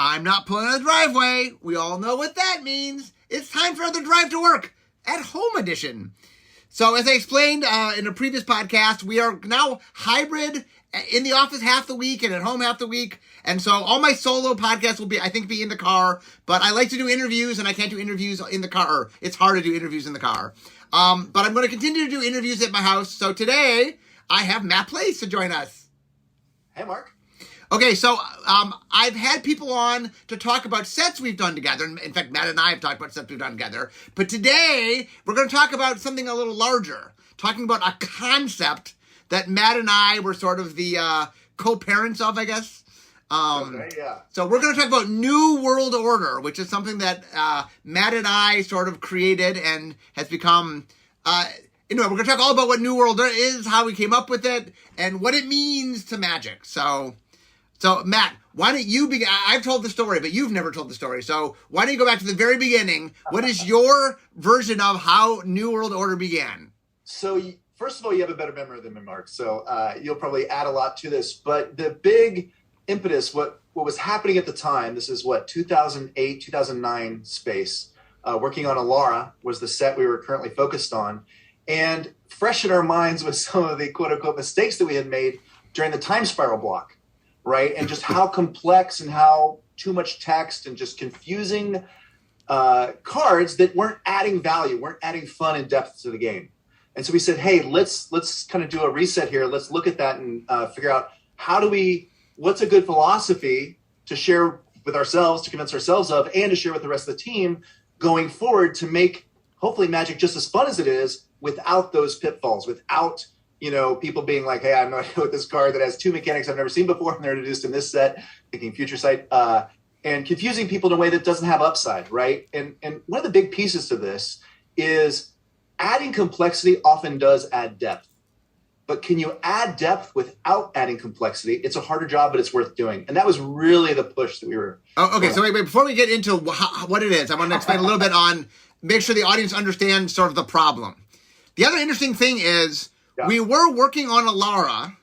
I'm not pulling in the driveway. We all know what that means. It's time for another Drive to Work at Home edition. So as I explained in a previous podcast, we are now hybrid, in the office half the week and at home half the week. And so all my solo podcasts will be in the car, but I like to do interviews and I can't do interviews in the car. It's hard to do interviews in the car. But I'm going to continue to do interviews at my house. So today I have Matt Place to join us. Hey, Mark. Okay, so I've had people on to talk about sets we've done together. In fact, Matt and I have talked about sets we've done together. But today, we're going to talk about something a little larger. Talking about a concept that Matt and I were sort of the co-parents of, I guess. Okay, yeah. So we're going to talk about New World Order, which is something that Matt and I sort of created and has become... Anyway, we're going to talk all about what New World Order is, how we came up with it, and what it means to Magic. So, Matt, why don't you begin? I've told the story, but you've never told the story. So why don't you go back to the very beginning? What is your version of how New World Order began? So, first of all, you have a better memory than me, Mark. So you'll probably add a lot to this. But the big impetus, what was happening at the time, this is 2008, 2009 space, working on Alara was the set we were currently focused on. And fresh in our minds was some of the quote-unquote mistakes that we had made during the time spiral block. Right. And just how complex and how too much text and just confusing cards that weren't adding value, weren't adding fun and depth to the game. And so we said, hey, let's kind of do a reset here. Let's look at that and figure out what's a good philosophy to share with ourselves, to convince ourselves of, and to share with the rest of the team going forward to make hopefully Magic just as fun as it is without those pitfalls, without people being like, hey, I have no idea what this card that has two mechanics I've never seen before, and they're introduced in this set, thinking Future Sight, and confusing people in a way that doesn't have upside, right? And one of the big pieces to this is adding complexity often does add depth. But can you add depth without adding complexity? It's a harder job, but it's worth doing. And that was really the push that we were... Oh, okay, so wait, before we get into what it is, I want to explain a little bit on, make sure the audience understands sort of the problem. The other interesting thing is... Yeah. We were working on Alara,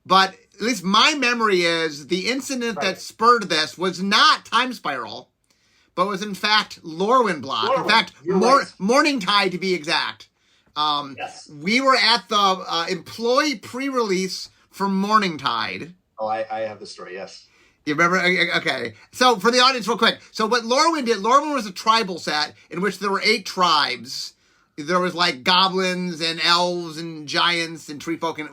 but at least my memory is the incident that spurred this was not Time Spiral, but was in fact Lorwyn block. In fact, Morning Tide to be exact. Yes. We were at the employee pre-release for Morning Tide. Oh, I have the story, yes. You remember? Okay. So for the audience real quick. So what Lorwyn did, Lorwyn was a tribal set in which there were 8 tribes. There was like goblins and elves and giants and tree folk, and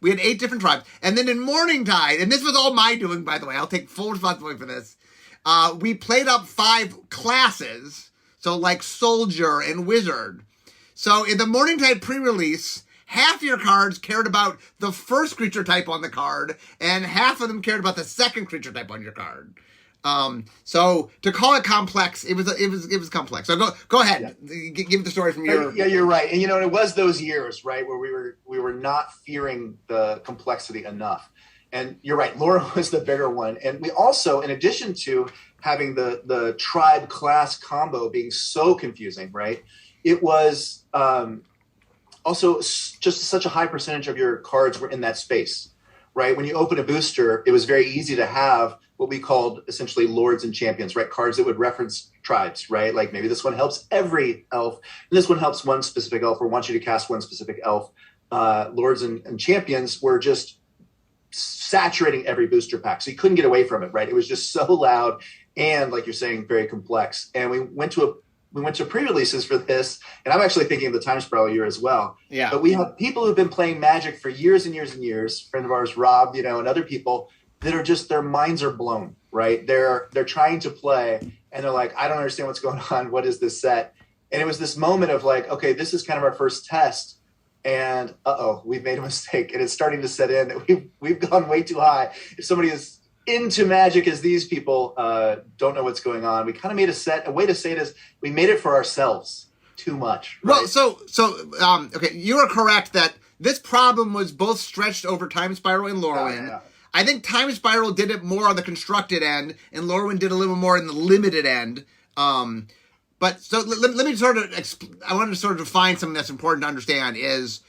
we had 8 different tribes. And then in Morningtide, and this was all my doing, by the way, I'll take full responsibility for this. We played up 5 classes, so like soldier and wizard. So in the Morningtide pre-release, half your cards cared about the first creature type on the card, and half of them cared about the second creature type on your card. So to call it complex, it was complex. So go ahead, give the story from your. Yeah, you're right, and it was those years, right, where we were not fearing the complexity enough. And you're right, Laura was the bigger one, and we also, in addition to having the tribe class combo being so confusing, right, it was also just such a high percentage of your cards were in that space, right? When you open a booster, it was very easy to have what we called essentially lords and champions, right? Cards that would reference tribes, right? Like maybe this one helps every elf, and this one helps one specific elf or wants you to cast one specific elf. Lords and champions were just saturating every booster pack. So you couldn't get away from it, right? It was just so loud and, like you're saying, very complex. And we went to pre-releases for this, and I'm actually thinking of the Time Spiral year as well. Yeah. But we have people who've been playing Magic for years and years and years, friend of ours, Rob, and other people that are just, their minds are blown, right? They're trying to play and they're like, I don't understand what's going on. What is this set? And it was this moment of like, okay, this is kind of our first test, and we've made a mistake, and it's starting to set in that we've gone way too high. If somebody is into Magic as these people don't know what's going on, we kind of made a way to say it is we made it for ourselves too much. Right? Well, so okay, you are correct that this problem was both stretched over Time Spiral and Lorwyn. Yeah. I think Time Spiral did it more on the constructed end, and Lorwyn did a little more in the limited end. But so let me sort of, I wanted to sort of define something that's important to understand is,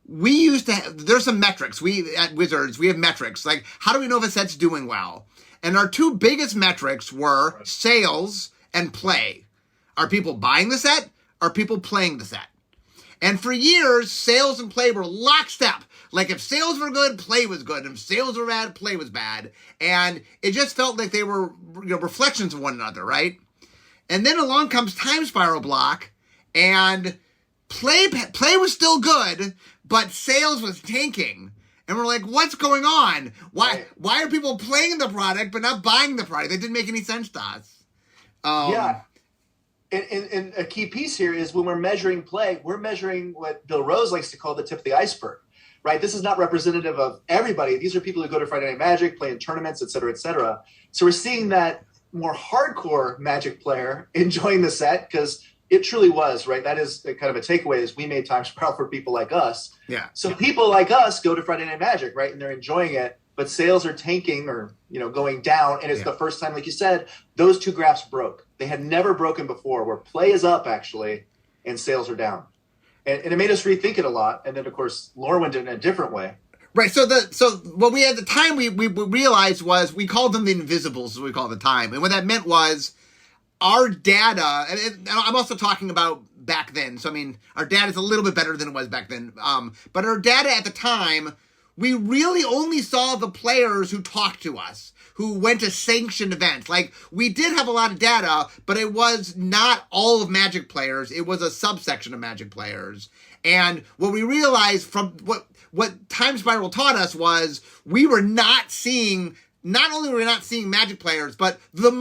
we used to have, there's some metrics. We, at Wizards, we have metrics. Like, how do we know if a set's doing well? And our two biggest metrics were sales and play. Are people buying the set? Are people playing the set? And for years, sales and play were lockstep. Like if sales were good, play was good. If sales were bad, play was bad. And it just felt like they were, reflections of one another, right? And then along comes Time Spiral Block, and play was still good, but sales was tanking. And we're like, what's going on? Why are people playing the product but not buying the product? That didn't make any sense to us. Yeah. And a key piece here is when we're measuring play, we're measuring what Bill Rose likes to call the tip of the iceberg, right? This is not representative of everybody. These are people who go to Friday Night Magic, play in tournaments, et cetera, et cetera. So we're seeing that more hardcore Magic player enjoying the set because it truly was, right? That is kind of a takeaway is we made Time Spiral for people like us. Yeah. So people like us go to Friday Night Magic, right? And they're enjoying it, but sales are tanking or, going down. And it's the first time, like you said, those two graphs broke. They had never broken before where play is up actually and sales are down. And it made us rethink it a lot. And then of course, Lorwyn did it in a different way. Right. So what we at the time we realized was we called them the invisibles, as we call it at the time. And what that meant was our data, and I'm also talking about back then. So, I mean, our data is a little bit better than it was back then. But our data at the time, we really only saw the players who talked to us, who went to sanctioned events. Like, we did have a lot of data, but it was not all of Magic players. It was a subsection of Magic players. And what we realized from what Time Spiral taught us was we were not seeing... Not only were we not seeing Magic players, but the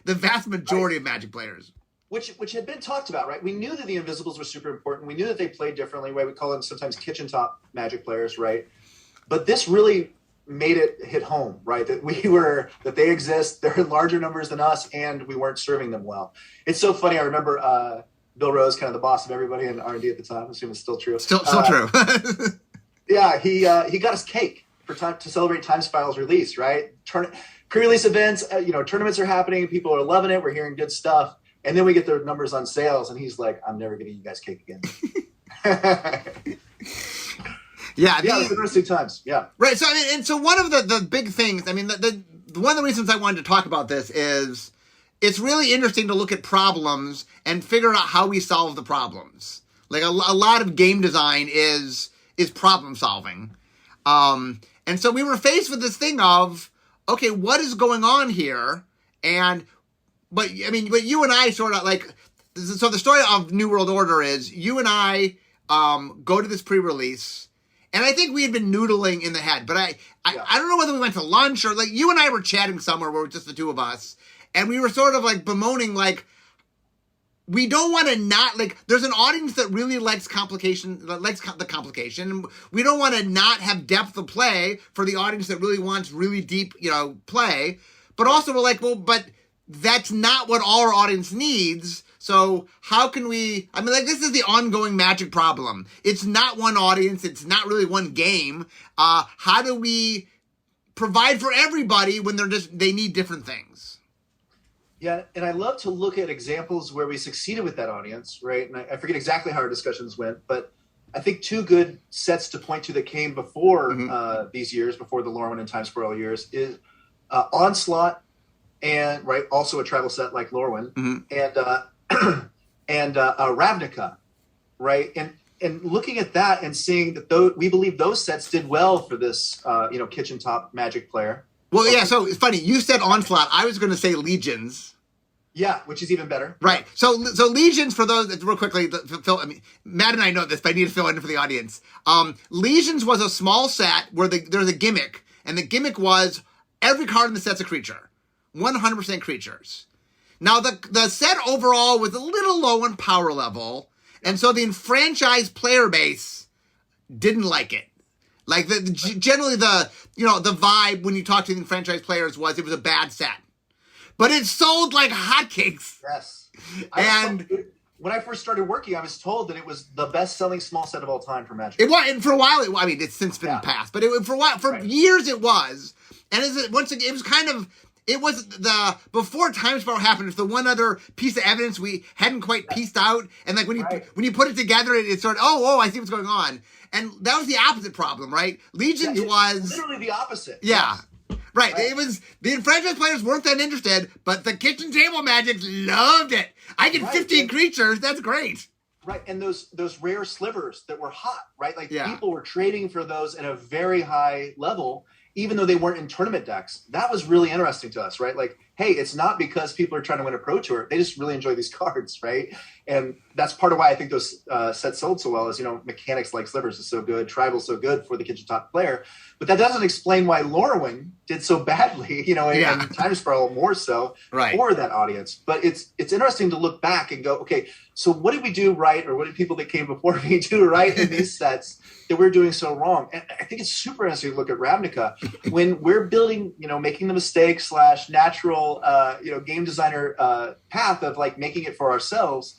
vast majority of Magic players. Which had been talked about, right? We knew that the Invisibles were super important. We knew that they played differently, right? We call them sometimes kitchen top Magic players, right? But this really made it hit home, right? That they exist, they're in larger numbers than us, and we weren't serving them well. It's so funny. I remember Bill Rose, kind of the boss of everybody in R&D at the time. I assume it's still true. Still true. Yeah, he got us cake to celebrate Time Spiral's release, right? Pre-release events, tournaments are happening. People are loving it. We're hearing good stuff. And then we get the numbers on sales, and he's like, I'm never getting you guys cake again. Yeah, it's interesting times. Yeah. Right. So, so one of the big things, one of the reasons I wanted to talk about this is it's really interesting to look at problems and figure out how we solve the problems. Like a lot of game design is problem solving. And so we were faced with this thing of, okay, what is going on here? But you and I sort of so the story of New World Order is you and I, go to this pre-release, and I think we had been noodling in the head, but I don't know whether we went to lunch or you and I were chatting somewhere where it was just the two of us, and we were sort of bemoaning, we don't want to not, there's an audience that really likes complication, that likes the complication. We don't want to not have depth of play for the audience that really wants really deep, play. But also we're but that's not what our audience needs. So how can we, this is the ongoing Magic problem. It's not one audience. It's not really one game. How do we provide for everybody when they need different things? Yeah, and I love to look at examples where we succeeded with that audience, right? And I forget exactly how our discussions went, but I think two good sets to point to that came before these years, before the Lorwyn and Time Spiral years, is Onslaught, and also a tribal set like Lorwyn, and Ravnica, right? And looking at that and seeing that we believe those sets did well for this, kitchen top Magic player. Well, yeah, so it's funny. You said Onslaught. I was going to say Legions. Yeah, which is even better. Right. So Legions, for those, real quickly, Matt and I know this, but I need to fill in for the audience. Legions was a small set where there's a gimmick, and the gimmick was every card in the set's a creature. 100% creatures. Now, the set overall was a little low in power level, and so the enfranchised player base didn't like it. Generally the vibe when you talk to the franchise players was it was a bad set. But it sold like hotcakes. Yes. When I first started working, I was told that it was the best-selling small set of all time for Magic. It was, and for a while, it's since been passed, but for years it was. And it was kind of, it was before Time Spiral happened, it's the one other piece of evidence we hadn't quite pieced out. And when you put it together, it's sort of, I see what's going on. And that was the opposite problem, right? Legions was literally the opposite. Yeah. Yes. Right. It was the enfranchised players weren't that interested, but the kitchen table magics loved it. I get 15 creatures. That's great. Right, and those rare slivers that were hot, right? Like Yeah. people were trading for those at a very high level, even though they weren't in tournament decks. That was really interesting to us, right? Like, hey, it's not because people are trying to win a pro tour; they just really enjoy these cards, right? And that's part of why I think those sets sold so well. Is mechanics like slivers is so good, tribal so good for the kitchen top player, but that doesn't explain why Lorwyn did so badly, and Time Spiral more so for that audience. But it's interesting to look back and go, okay, so what did we do right, or what did people that came before me do right in these sets that we're doing so wrong? And I think it's super interesting to look at Ravnica when we're building, making the mistake / natural, game designer path of like making it for ourselves.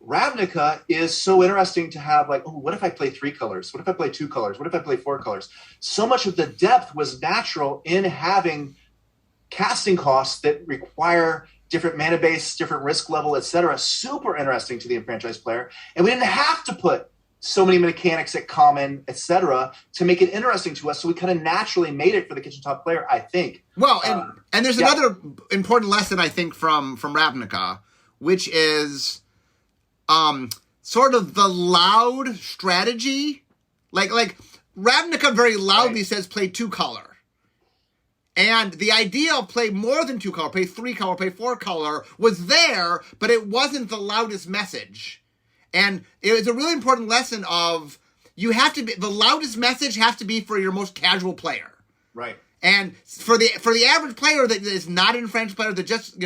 Ravnica is so interesting to have like, oh, what if I play 3 colors? What if I play 2 colors? What if I play 4 colors? So much of the depth was natural in having casting costs that require different mana base, different risk level, etc. Super interesting to the enfranchised player. And we didn't have to put so many mechanics at common, etc., to make it interesting to us. So we kind of naturally made it for the kitchen top player, I think. Well, and there's another important lesson, I think, from Ravnica, which is sort of the loud strategy. Like Ravnica very loudly says play 2 color. And the idea of play more than 2 color, play 3 color, play 4 color was there, but it wasn't the loudest message. And it was a really important lesson of the loudest message has to be for your most casual player. Right. And for the average player that is not an enfranchised player that just,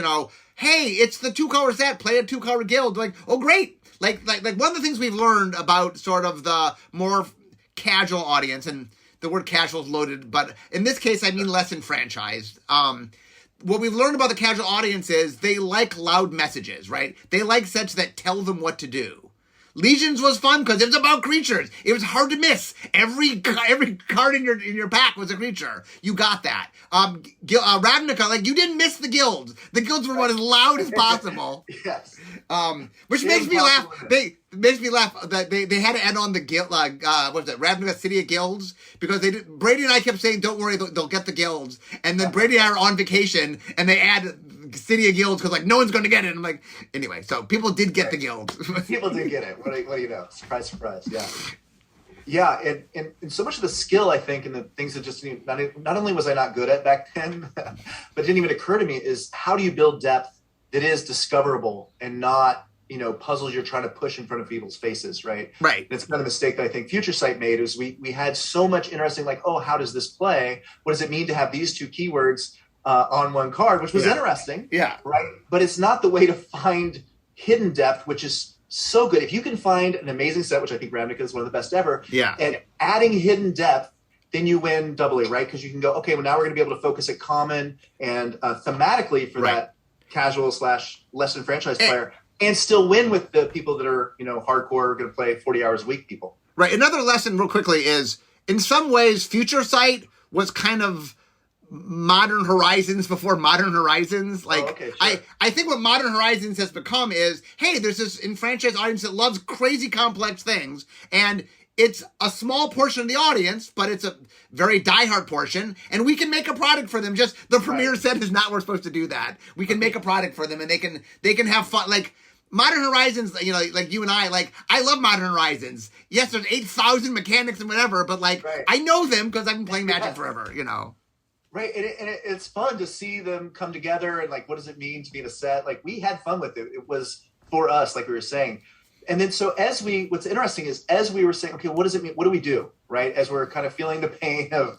hey, it's the 2 color set, play a 2 color guild. Like, oh, great. Like one of the things we've learned about sort of the more casual audience, and the word casual is loaded, but in this case, I mean less enfranchised. What we've learned about the casual audience is they like loud messages, right? They like sets that tell them what to do. Legions was fun because it was about creatures. It was hard to miss. Every card in your pack was a creature. You got that. Ravnica, like you didn't miss the guilds. The guilds were as loud as possible. Yes. Which makes me laugh. Makes me laugh that they had to add on the guild. What was it? Ravnica City of Guilds, because Brady and I kept saying, "Don't worry, they'll get the guilds." And then Brady and I are on vacation, and they add City of Guilds because no one's going to get it. I'm like, anyway, so people did get the guild. People did get it. What do you know? Surprise, surprise. Yeah, and so much of the skill, I think, and the things that just not only was I not good at back then, but didn't even occur to me, is how do you build depth that is discoverable and not puzzles you're trying to push in front of people's faces, right? Right. And it's another mistake that I think Future Sight made, is we had so much interesting, like, oh, how does this play? What does it mean to have these 2 keywords on one card, which was interesting. Yeah. Right. But it's not the way to find hidden depth, which is so good. If you can find an amazing set, which I think Ravnica is one of the best ever, and adding hidden depth, then you win doubly, right? Because you can go, okay, well, now we're going to be able to focus at common and thematically for that casual / less enfranchised player, and still win with the people that are, hardcore, going to play 40 hours a week people. Right. Another lesson real quickly is, in some ways, Future Sight was kind of Modern Horizons before Modern Horizons. Like, sure. I think what Modern Horizons has become is, hey, there's this enfranchised audience that loves crazy complex things, and it's a small portion of the audience, but it's a very diehard portion, and we can make a product for them. Just the premiere set is not where we're supposed to do that. We can make a product for them, and they can have fun. Like Modern Horizons, like you and I love Modern Horizons. Yes, there's 8,000 mechanics and whatever, but I know them because I've been playing Magic forever, Right, and it's fun to see them come together, and what does it mean to be in a set? We had fun with it. It was for us, like we were saying. And then so what's interesting is, as we were saying, okay, what does it mean? What do we do, right? As we're kind of feeling the pain of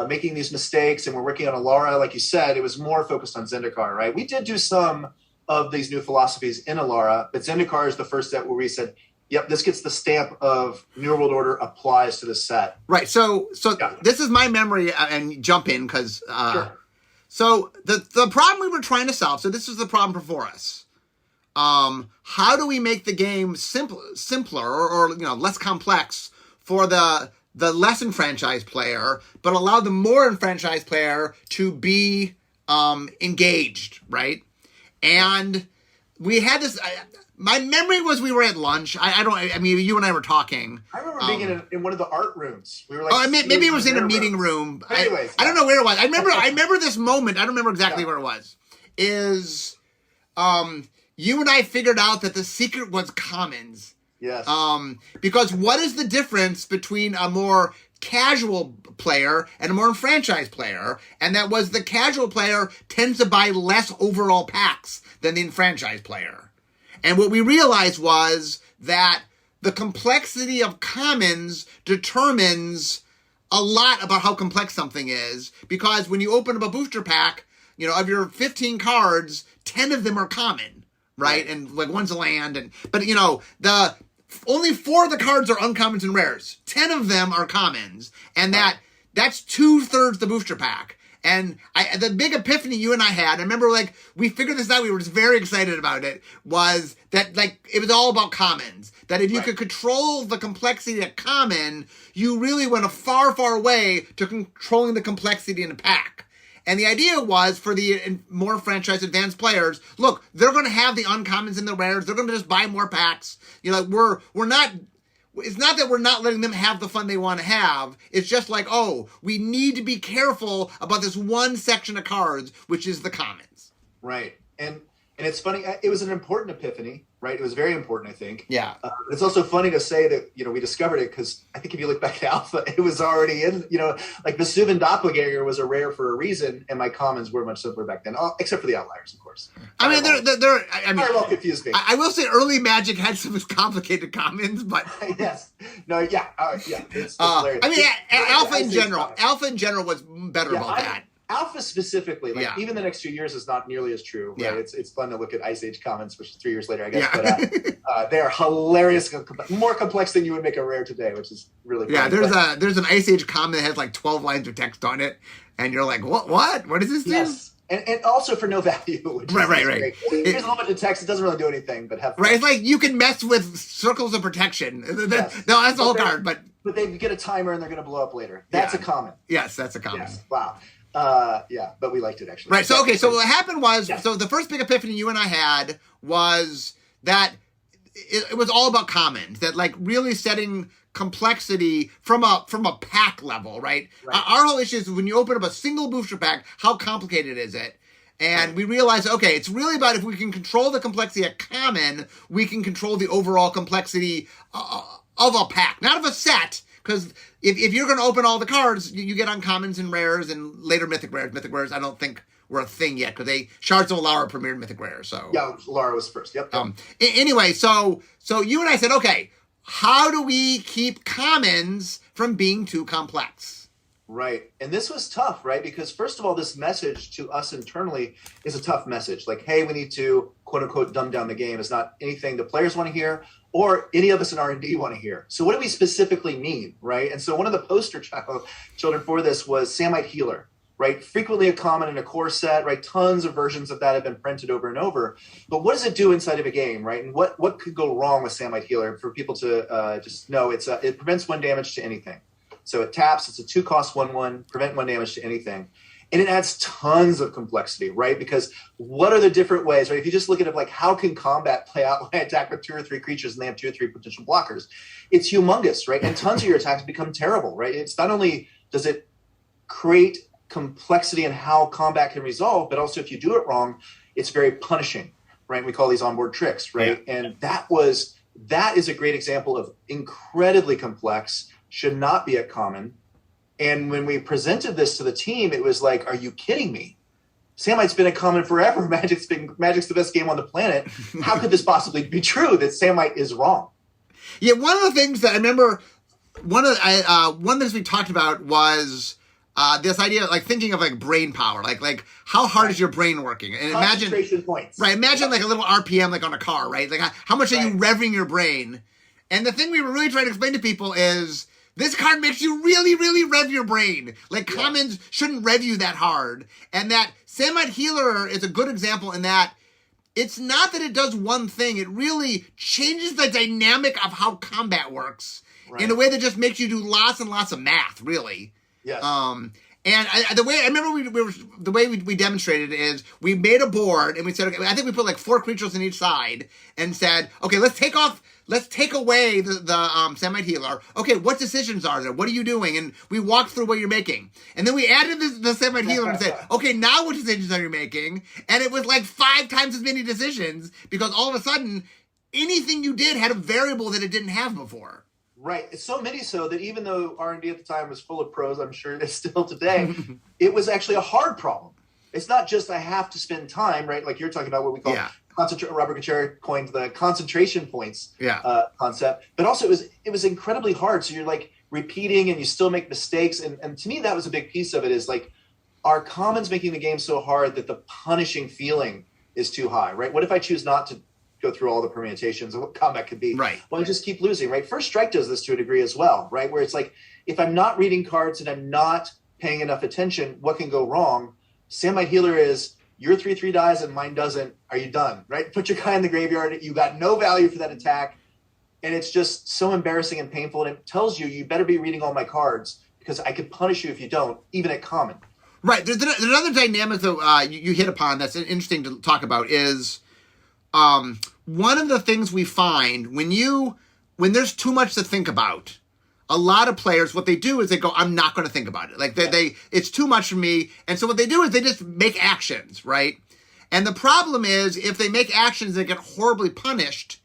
making these mistakes, and we're working on Alara, like you said, it was more focused on Zendikar, right? We did do some of these new philosophies in Alara, but Zendikar is the first set where we said, yep, this gets the stamp of New World Order applies to the set. Right. So this is my memory, and jump in because so the problem we were trying to solve. So this is the problem before us. How do we make the game simpler or less complex for the less enfranchised player, but allow the more enfranchised player to be engaged, right? And we had this. My memory was we were at lunch. I mean, you and I were talking. I remember being in one of the art rooms. We were like, oh, maybe it was in a meeting room. Anyways, I don't know where it was. I remember this moment. I don't remember exactly where it was. You and I figured out that the secret was commons. Yes. Because what is the difference between a more casual player and a more franchise player? And that was the casual player tends to buy less overall packs than the enfranchised player. And what we realized was that the complexity of commons determines a lot about how complex something is, because when you open up a booster pack, of your 15 cards, 10 of them are common, right? And like one's a land, but only 4 of the cards are uncommons and rares. 10 of them are commons, and that's 2/3 the booster pack. And the big epiphany you and I had, I remember we figured this out, we were just very excited about it, was that it was all about commons. That if you could control the complexity of common, you really went a far, far way to controlling the complexity in a pack. And the idea was for the more franchise advanced players, look, they're going to have the uncommons and the rares. They're going to just buy more packs. We're not. It's not that we're not letting them have the fun they want to have. It's just we need to be careful about this one section of cards, which is the commons. Right. And it's funny. It was an important epiphany, right? It was very important, I think. Yeah. It's also funny to say that, we discovered it because I think if you look back at Alpha, it was already in, Vesuvian Doppelganger was a rare for a reason, and my commons were much simpler back then, except for the outliers, of course. I mean, Fireball confused me. I will say early Magic had some complicated commons, but... yes. No, yeah. It's hilarious. I mean, Alpha in general was better about that. Alpha specifically, even the next 2 years is not nearly as true. Right? Yeah. It's fun to look at Ice Age comments, which is 3 years later, I guess. Yeah. But they are hilarious, more complex than you would make a rare today, which is really fun. Yeah, there's an Ice Age comment that has 12 lines of text on it, and you're like, what? What does this do? Yes. And also for no value. Which right. Here's a little bit of text. It doesn't really do anything, but have fun. Right, it's you can mess with circles of protection. Yes. No, that's the whole card, but they get a timer and they're going to blow up later. That's a common. Yes, that's a common. Yes. Wow. But we liked it actually. Right. So what happened was, so the first big epiphany you and I had was that it was all about commons. That really setting complexity from a pack level, right? Our whole issue is when you open up a single booster pack, how complicated is it? And we realized, okay, it's really about if we can control the complexity of common, we can control the overall complexity of a pack, not of a set. Because if you're going to open all the cards, you get uncommons and rares and later mythic rares. Mythic rares, I don't think were a thing yet because Shards of Alara premiered mythic rares. So yeah, Alara was first. Yep. Anyway, so you and I said, okay, how do we keep commons from being too complex? Right. And this was tough, right? Because first of all, this message to us internally is a tough message. Hey, we need to quote unquote dumb down the game. It's not anything the players want to hear or any of us in R&D want to hear. So what do we specifically mean, right? And so one of the poster children for this was Samite Healer, right? Frequently a common in a core set, right? Tons of versions of that have been printed over and over. But what does it do inside of a game, right? And what could go wrong with Samite Healer? For people to just know, it prevents 1 damage to anything. So it taps, it's a 2-cost 1/1, prevent 1 damage to anything. And it adds tons of complexity, right? Because what are the different ways, right? If you just look at it how can combat play out when I attack with 2 or 3 creatures and they have 2 or 3 potential blockers? It's humongous, right? And tons of your attacks become terrible, right? It's not only does it create complexity in how combat can resolve, but also if you do it wrong, it's very punishing, right? We call these onboard tricks, right? Yeah. And that is a great example of incredibly complex, should not be a common. And when we presented this to the team, it was are you kidding me? Samite's been a common forever. Magic's the best game on the planet. How could this possibly be true that Samite is wrong? Yeah, one of the things that I remember, one of the things we talked about was this idea of thinking of brain power, how hard is your brain working? And concentration points. Right, imagine a little RPM on a car, right? How much are you revving your brain? And the thing we were really trying to explain to people is this card makes you really, really rev your brain. Commons shouldn't rev you that hard. And that Samite Healer is a good example in that it's not that it does one thing. It really changes the dynamic of how combat works in a way that just makes you do lots and lots of math, really. Yes. And I remember the way we demonstrated it is we made a board and we said, okay, I think we put like 4 creatures on each side and said, okay, let's take away the Samite Healer. Okay, what decisions are there? What are you doing? And we walked through what you're making. And then we added the Samite Healer and said, okay, now what decisions are you making? And it was like 5 times as many decisions because all of a sudden, anything you did had a variable that it didn't have before. Right. It's so many so that even though R&D at the time was full of pros, I'm sure it is still today, it was actually a hard problem. It's not just I have to spend time, right? Like you're talking about what we call Robert Gutierrez coined the concentration points concept, but also it was incredibly hard. So you're like repeating and you still make mistakes. And to me, that was a big piece of it is like, are commons making the game so hard that the punishing feeling is too high, right? What if I choose not to go through all the permutations of what combat could be? Right. Well, I just keep losing, right? First Strike does this to a degree as well, right? Where it's like, if I'm not reading cards and I'm not paying enough attention, what can go wrong? Samite Healer is, your 3/3 dies and mine doesn't. Are you done, right? Put your guy in the graveyard. You got no value for that attack. And it's just so embarrassing and painful. And it tells you better be reading all my cards because I could punish you if you don't, even at common. Right. There's another dynamic that you hit upon that's interesting to talk about is one of the things we find when there's too much to think about, a lot of players, what they do is they go, I'm not going to think about it. Like it's too much for me. And so what they do is they just make actions, right? And the problem is if they make actions that get horribly punished,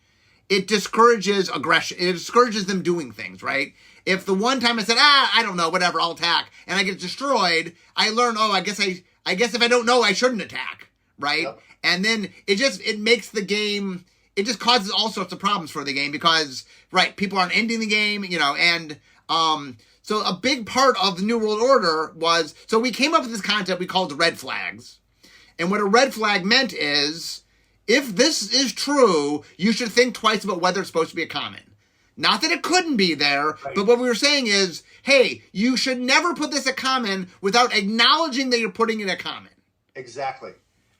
it discourages aggression. It discourages them doing things, right? If the one time I said, I don't know, whatever, I'll attack, and I get destroyed, I learn, I guess if I don't know, I shouldn't attack, right? Yep. And then it makes the game, it just causes all sorts of problems for the game because, right, people aren't ending the game, and so a big part of the New World Order was, so we came up with this concept we called red flags. And what a red flag meant is, if this is true, you should think twice about whether it's supposed to be a common. Not that it couldn't be there, right. But what we were saying is, hey, you should never put this at common without acknowledging that you're putting it at common. Exactly.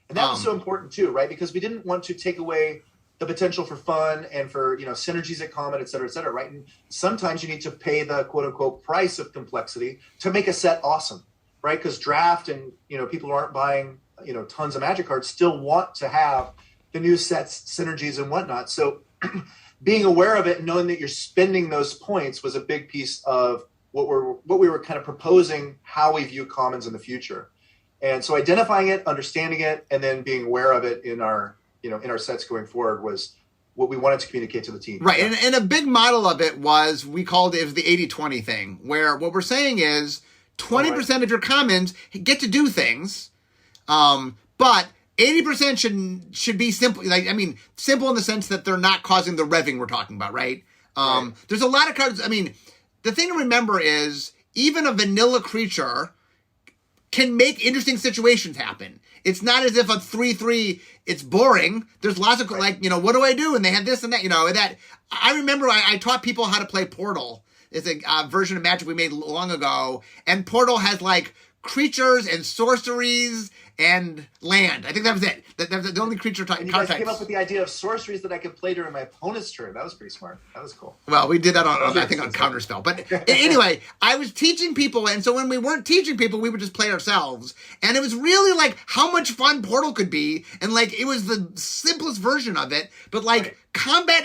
And that was so important too, right? Because we didn't want to take away the potential for fun and for, synergies at common, et cetera, right? And sometimes you need to pay the quote unquote price of complexity to make a set awesome, right? Because draft and, people who aren't buying, tons of Magic cards still want to have the new sets, synergies and whatnot. So being aware of it and knowing that you're spending those points was a big piece of what we were kind of proposing, how we view commons in the future. And so identifying it, understanding it, and then being aware of it in our sets going forward was what we wanted to communicate to the team. Right. And a big model of it was, we called it the 80-20 thing, where what we're saying is 20% of your commons get to do things, but 80% should be simple. Simple in the sense that they're not causing the revving we're talking about, right? Right. There's a lot of cards. The thing to remember is even a vanilla creature can make interesting situations happen. It's not as if a 3/3, it's boring. There's lots of, what do I do? And they have this and that, that. I remember I taught people how to play Portal. It's a version of Magic we made long ago. And Portal has, creatures and sorceries and land. I think that was it. That was the only creature type. You guys came up with the idea of sorceries that I could play during my opponent's turn. That was pretty smart. That was cool. Well, we did that on Counterspell. But anyway, I was teaching people, and so when we weren't teaching people, we would just play ourselves. And it was really how much fun Portal could be, and it was the simplest version of it. But right. Combat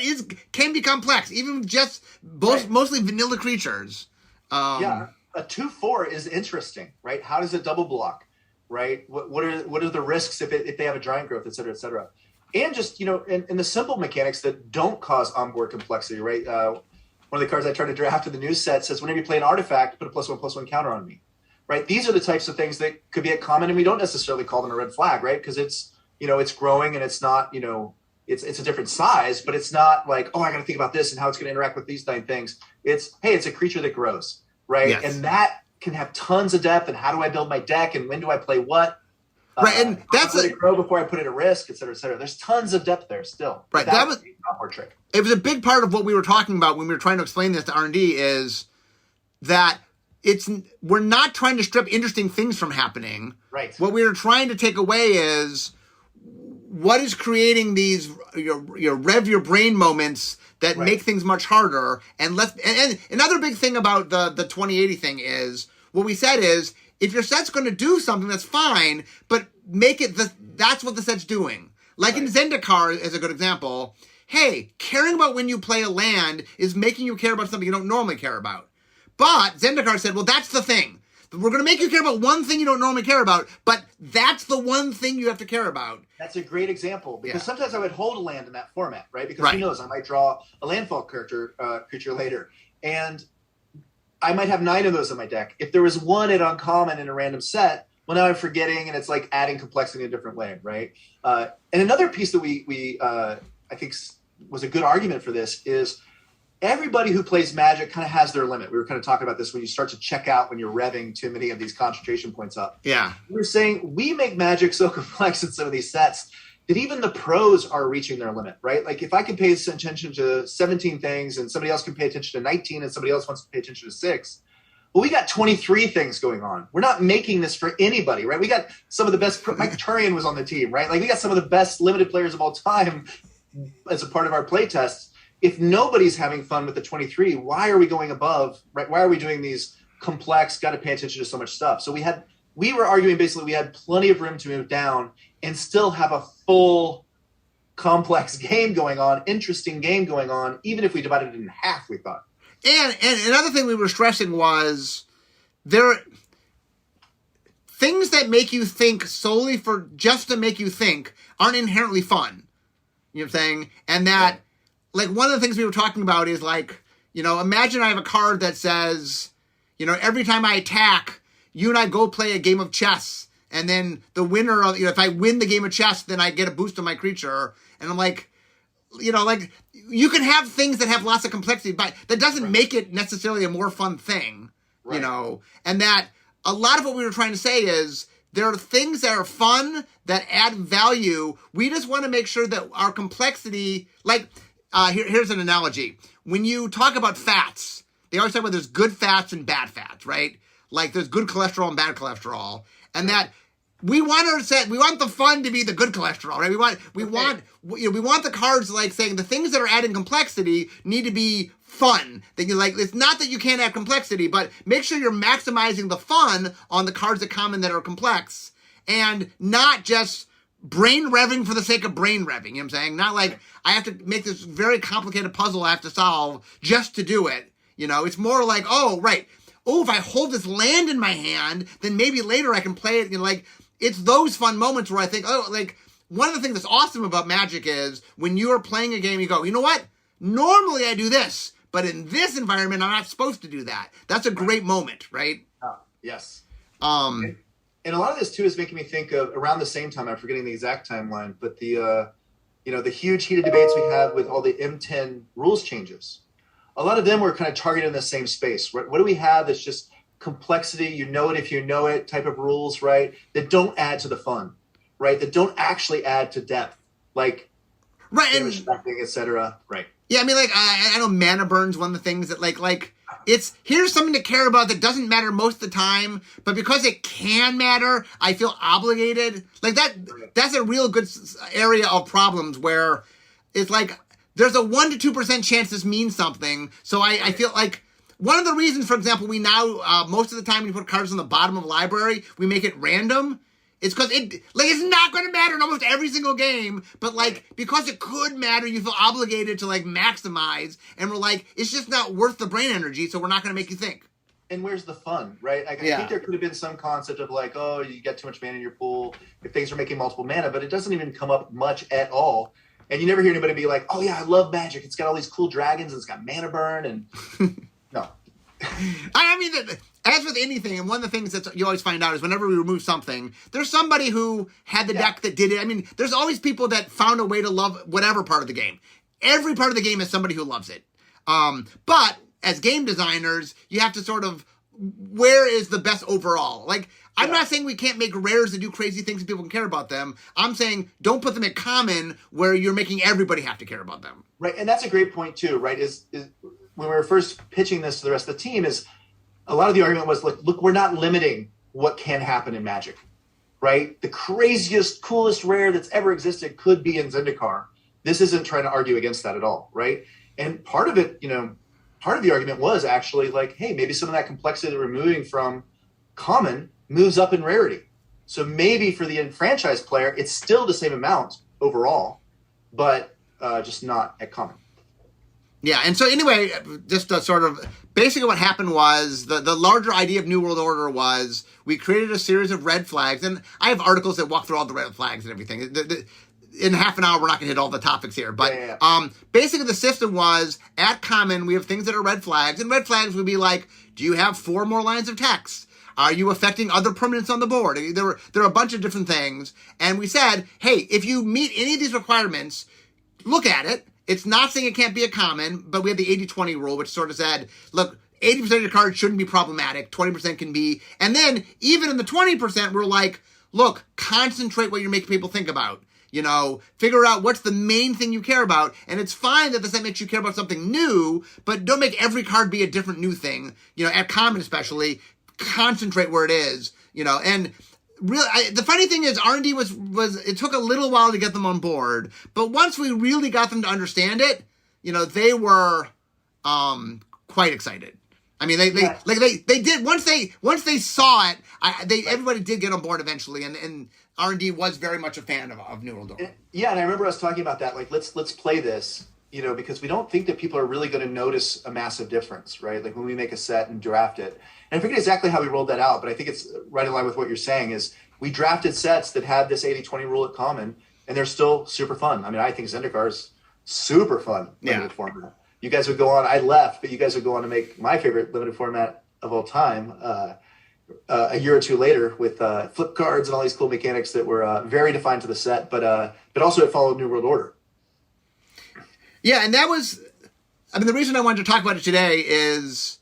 can be complex, even with just mostly vanilla creatures. A 2/4 is interesting, right? How does it double block, right? What are the risks if they have a giant growth, et cetera, and just in the simple mechanics that don't cause onboard complexity, right? One of the cards I tried to draft in the new set says whenever you play an artifact, put a +1/+1 counter on me, right? These are the types of things that could be at common, and we don't necessarily call them a red flag, right? Because it's it's growing and it's not it's a different size, but it's not I got to think about this and how it's going to interact with these 9 things. It's a creature that grows. Right. Yes. And that can have tons of depth. And how do I build my deck? And when do I play what? Right. And that's let it grow before I put it at risk, et cetera, et cetera. There's tons of depth there still. Right. That was more trick. It was a big part of what we were talking about when we were trying to explain this to R&D is that we're not trying to strip interesting things from happening. Right. What we were trying to take away is what is creating these rev your brain moments that make things much harder. And another big thing about the 2080 thing is what we said is if your set's going to do something, that's fine, but make it that's what the set's doing. Like in Zendikar is a good example. Hey, caring about when you play a land is making you care about something you don't normally care about. But Zendikar said, well, that's the thing. We're going to make you care about one thing you don't normally care about, but that's the one thing you have to care about. That's a great example, because sometimes I would hold a land in that format, right? Because who Right. knows, I might draw a landfall creature later. And I might have 9 of those in my deck. If there was one at uncommon in a random set, well, now I'm forgetting, and it's like adding complexity in a different way, right? And another piece that we I think was a good argument for this is everybody who plays Magic kind of has their limit. We were kind of talking about this when you start to check out when you're revving too many of these concentration points up. Yeah. We were saying we make Magic so complex in some of these sets that even the pros are reaching their limit, right? Like if I can pay attention to 17 things and somebody else can pay attention to 19 and somebody else wants to pay attention to 6, well, we got 23 things going on. We're not making this for anybody, right? We got some of the best. Mike Turian was on the team, right? Like we got some of the best limited players of all time as a part of our play tests. If nobody's having fun with the 23, why are we going above, right? Why are we doing these complex, got to pay attention to so much stuff? So we were arguing basically we had plenty of room to move down and still have a full complex game going on, interesting game going on, even if we divided it in half, we thought. And another thing we were stressing was there things that make you think solely for just to make you think aren't inherently fun. You know what I'm saying? And that, like, one of the things we were talking about is, like, you know, imagine I have a card that says, you know, every time I attack, you and I go play a game of chess, and then the winner of, you know, if I win the game of chess, then I get a boost on my creature. And I'm like, you know, like, you can have things that have lots of complexity, but that doesn't make it necessarily a more fun thing, you know? And that a lot of what we were trying to say is there are things that are fun, that add value. We just want to make sure that our complexity, like, here's an analogy. When you talk about fats, they always talk about there's good fats and bad fats, right? Like there's good cholesterol and bad cholesterol. And that we want the fun to be the good cholesterol, right? We want the cards, like, saying the things that are adding complexity need to be fun. That you like, it's not that you can't add complexity, but make sure you're maximizing the fun on the cards that come in that are complex, and not just brain revving for the sake of brain revving. You know what I'm saying? Not like I have to make this very complicated puzzle I have to solve just to do it. You know, it's more like, oh, right. Oh, if I hold this land in my hand, then maybe later I can play it. You know, like, it's those fun moments where I think, oh, like, one of the things that's awesome about Magic is when you are playing a game, you go, you know what? Normally I do this, but in this environment, I'm not supposed to do that. That's a great moment, right? Oh, yes. Um, and a lot of this too is making me think of around the same time. I'm forgetting the exact timeline, but the the huge heated debates we had with all the M10 rules changes. A lot of them were kind of targeted in the same space. Right? What do we have that's just complexity, you know it if you know it type of rules, right? That don't add to the fun, right? That don't actually add to depth, like damage stacking, etc. Right. Yeah, I mean, like, I know Mana Burn's one of the things that, like, it's, here's something to care about that doesn't matter most of the time, but because it can matter, I feel obligated. Like, that's a real good area of problems where it's like, there's a 1% to 2% chance this means something, so I feel like, one of the reasons, for example, we now, most of the time when you put cards on the bottom of a library, we make it random. It's because it's not going to matter in almost every single game, but, like, because it could matter, you feel obligated to, like, maximize, and we're like, it's just not worth the brain energy, so we're not going to make you think. And where's the fun, right? I think there could have been some concept of, like, oh, you get too much mana in your pool if things are making multiple mana, but it doesn't even come up much at all. And you never hear anybody be like, oh, yeah, I love Magic. It's got all these cool dragons, and it's got Mana Burn, and no. I mean, as with anything, and one of the things that you always find out is whenever we remove something, there's somebody who had the deck that did it. I mean, there's always people that found a way to love whatever part of the game. Every part of the game is somebody who loves it. But as game designers, you have to sort of, where is the best overall? Like, I'm not saying we can't make rares that do crazy things and people can care about them. I'm saying don't put them at common where you're making everybody have to care about them. Right, and that's a great point too, right? Is when we were first pitching this to the rest of the team, is a lot of the argument was, look, we're not limiting what can happen in Magic, right? The craziest, coolest rare that's ever existed could be in Zendikar. This isn't trying to argue against that at all, right? And part of it, part of the argument was actually like, hey, maybe some of that complexity that we're removing from common moves up in rarity. So maybe for the enfranchised player, it's still the same amount overall, but just not at common. Yeah, and so anyway, just to sort of basically what happened was the larger idea of New World Order was we created a series of red flags, and I have articles that walk through all the red flags and everything. In half an hour, we're not going to hit all the topics here, but basically the system was at common, we have things that are red flags, and red flags would be like, do you have 4 more lines of text? Are you affecting other permanents on the board? There are a bunch of different things, and we said, hey, if you meet any of these requirements, look at it. It's not saying it can't be a common, but we have the 80-20 rule, which sort of said, look, 80% of your cards shouldn't be problematic, 20% can be. And then even in the 20%, we're like, look, concentrate what you're making people think about. You know, figure out what's the main thing you care about. And it's fine that the set makes you care about something new, but don't make every card be a different new thing. You know, at common especially, concentrate where it is, you know, and really, the funny thing is R&D was it took a little while to get them on board, but once we really got them to understand it, you know, they were quite excited. I mean, they did once they saw it. Everybody did get on board eventually, and R&D was very much a fan of New World Order. Yeah, and I remember us talking about that. Like, let's play this, you know, because we don't think that people are really going to notice a massive difference, right? Like when we make a set and draft it. And I forget exactly how we rolled that out, but I think it's right in line with what you're saying is we drafted sets that had this 80-20 rule at common, and they're still super fun. I mean, I think Zendikar super fun limited format. You guys would go on, I left, but you guys would go on to make my favorite limited format of all time a year or two later with flip cards and all these cool mechanics that were very defined to the set, but also it followed New World Order. Yeah, and that was, I mean, the reason I wanted to talk about it today is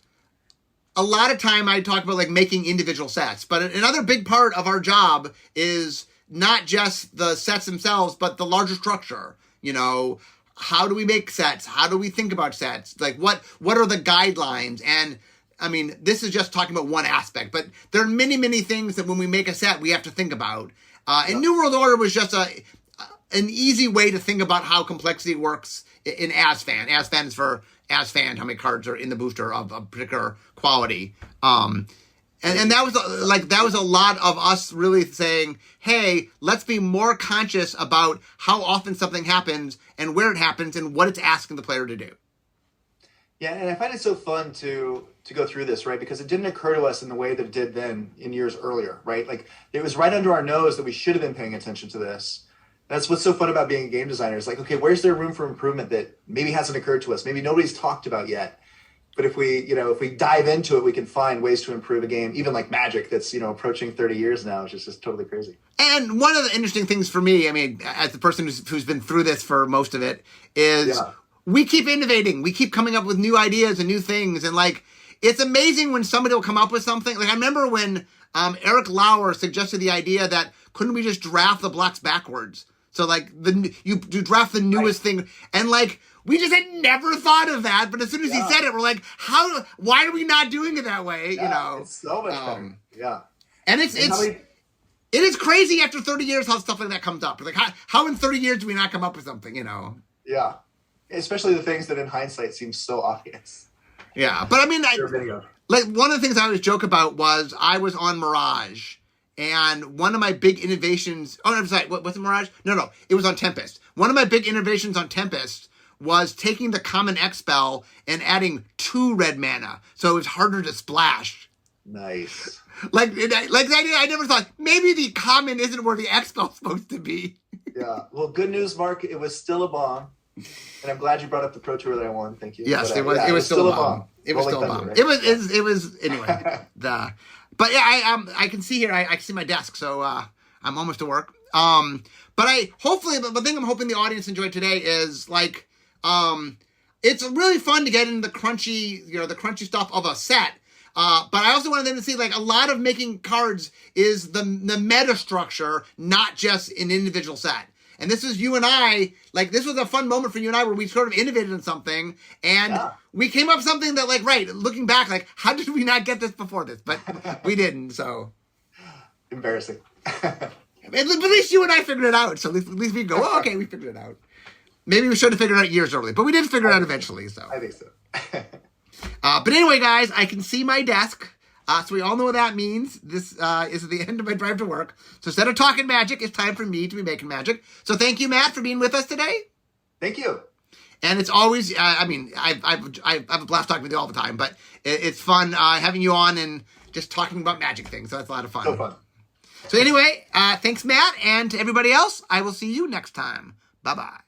a lot of time I talk about like making individual sets, but another big part of our job is not just the sets themselves, but the larger structure. You know, how do we make sets? How do we think about sets? Like what are the guidelines? And I mean, this is just talking about one aspect, but there are many, many things that when we make a set, we have to think about. And New World Order was just an easy way to think about how complexity works in ASFAN. ASFAN is for ASFAN, how many cards are in the booster of a particular quality. And that was a lot of us really saying, hey, let's be more conscious about how often something happens and where it happens and what it's asking the player to do. Yeah, and I find it so fun to go through this, right? Because it didn't occur to us in the way that it did then in years earlier, right? Like it was right under our nose that we should have been paying attention to this. That's what's so fun about being a game designer. It's like, okay, where's there room for improvement that maybe hasn't occurred to us? Maybe nobody's talked about yet. But if we dive into it, we can find ways to improve a game, even like Magic that's, approaching 30 years now, which is just totally crazy. And one of the interesting things for me, I mean, as the person who's been through this for most of it, is we keep innovating. We keep coming up with new ideas and new things. And like, it's amazing when somebody will come up with something. Like I remember when Eric Lauer suggested the idea that couldn't we just draft the blocks backwards? So like you draft the newest thing, and like we just had never thought of that. But as soon as he said it, we're like, why are we not doing it that way? It's so much better. Yeah, and it is crazy after 30 years how stuff like that comes up. Like how in 30 years do we not come up with something? Yeah, especially the things that in hindsight seem so obvious. Yeah, but I mean, like one of the things I always joke about was I was on Mirage. And one of my big innovations, I'm sorry, was it Mirage? No, it was on Tempest. One of my big innovations on Tempest was taking the common X spell and adding 2 red mana, so it was harder to splash. Nice. I never thought, maybe the common isn't where the X spell's supposed to be. Yeah, well, good news, Mark, it was still a bomb. And I'm glad you brought up the Pro Tour that I won, thank you. Yes, it was still a bomb. It was still a bomb. Right? It was, anyway, But yeah, I can see here. I can see my desk, so I'm almost to work. But hopefully the thing I'm hoping the audience enjoyed today is like, it's really fun to get into the crunchy stuff of a set. But I also wanted them to see like a lot of making cards is the meta structure, not just an individual set. And this is you and I, like this was a fun moment for you and I where we sort of innovated on something and we came up with something that like, right, looking back, like how did we not get this before this? But we didn't, so. Embarrassing. At least you and I figured it out. So at least we go, oh, okay, we figured it out. Maybe we should have figured it out years early, but we did figure it out eventually, so. I think so. But anyway, guys, I can see my desk. So we all know what that means. This is the end of my drive to work. So instead of talking magic, it's time for me to be making magic. So thank you, Matt, for being with us today. Thank you. And it's always, I have a blast talking with you all the time, but it's fun having you on and just talking about magic things. So that's a lot of fun. So fun. So anyway, thanks, Matt, and to everybody else, I will see you next time. Bye-bye.